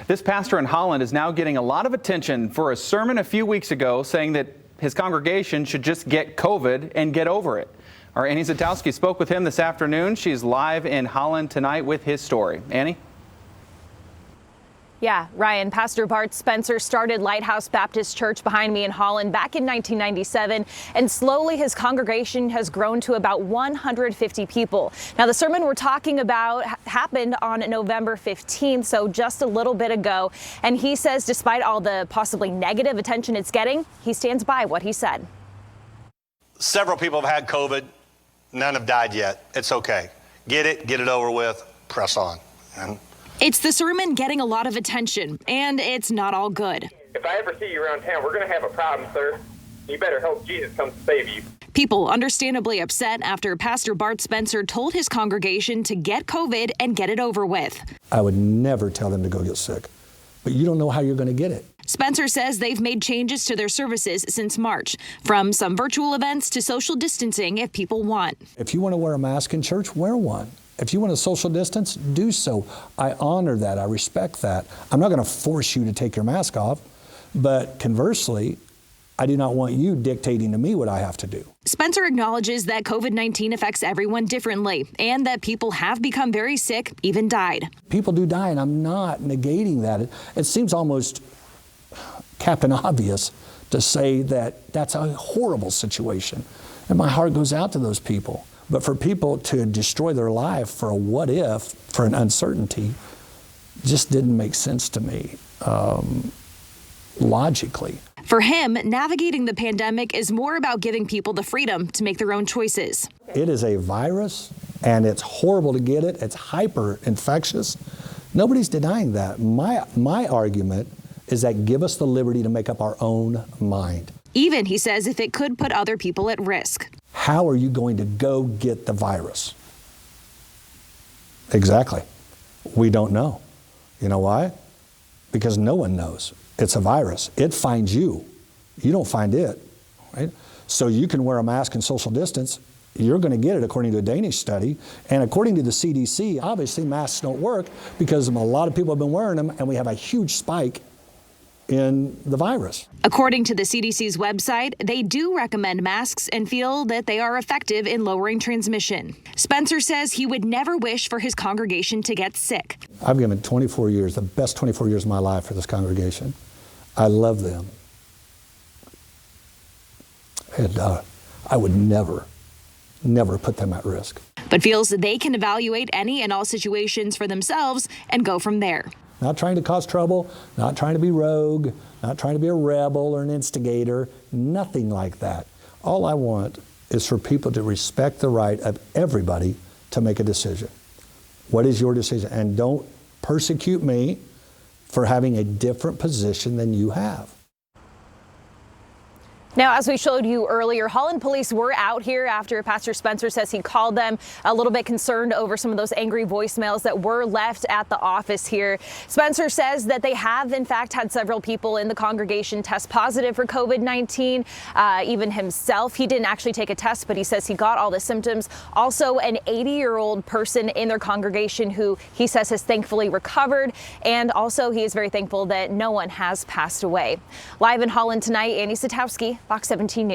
This pastor in Holland is now getting a lot of attention for a sermon a few weeks ago saying that his congregation should just get COVID and get over it. Our Annie Zatowski spoke with him this afternoon. She's live in Holland tonight with his story. Annie? Yeah, Ryan, Pastor Bart Spencer started Lighthouse Baptist Church behind me in Holland back in 1997, and slowly his congregation has grown to about 150 people. Now, the sermon we're talking about happened on November 15th, so just a little bit ago, and he says despite all the possibly negative attention it's getting, he stands by what he said. Several people have had COVID. None have died yet. It's okay. Get it over with, press on. It's the sermon getting a lot of attention, and it's not all good. If I ever see you around town, we're going to have a problem, sir. You better hope Jesus comes to save you. People understandably upset after Pastor Bart Spencer told his congregation to get COVID and get it over with. I would never tell them to go get sick, but you don't know how you're going to get it. Spencer says they've made changes to their services since March, from some virtual events to social distancing if people want. If you want to wear a mask in church, wear one. If you want to social distance, do so. I honor that. I respect that. I'm not going to force you to take your mask off, but conversely, I do not want you dictating to me what I have to do. Spencer acknowledges that COVID-19 affects everyone differently and that people have become very sick, even died. People do die, and I'm not negating that. It seems almost Captain Obvious to say that that's a horrible situation, and my heart goes out to those people. But for people to destroy their life for a what if, for an uncertainty, just didn't make sense to me logically. For him, navigating the pandemic is more about giving people the freedom to make their own choices. It is a virus, and it's horrible to get it. It's hyper infectious. Nobody's denying that. My argument is that give us the liberty to make up our own mind. Even, he says, if it could put other people at risk. How are you going to go get the virus? Exactly. We don't know. You know why? Because no one knows. It's a virus. It finds you. You don't find it, right? So you can wear a mask and social distance. You're going to get it according to a Danish study. And according to the CDC, obviously masks don't work because a lot of people have been wearing them, and we have a huge spike in the virus. According to the CDC's website, they do recommend masks and feel that they are effective in lowering transmission. Spencer says he would never wish for his congregation to get sick. I've given 24 years, the best 24 years of my life for this congregation. I love them. And I would never put them at risk. But feels that they can evaluate any and all situations for themselves and go from there. Not trying to cause trouble, not trying to be rogue, not trying to be a rebel or an instigator, nothing like that. All I want is for people to respect the right of everybody to make a decision. What is your decision? And don't persecute me for having a different position than you have. Now, as we showed you earlier, Holland police were out here after Pastor Spencer says he called them a little bit concerned over some of those angry voicemails that were left at the office here. Spencer says that they have, in fact, had several people in the congregation test positive for COVID-19. Even himself, he didn't actually take a test, but he says he got all the symptoms. Also, an 80-year-old person in their congregation who he says has thankfully recovered. And also, he is very thankful that no one has passed away. Live in Holland tonight, Annie Zatowski, Fox 17 News.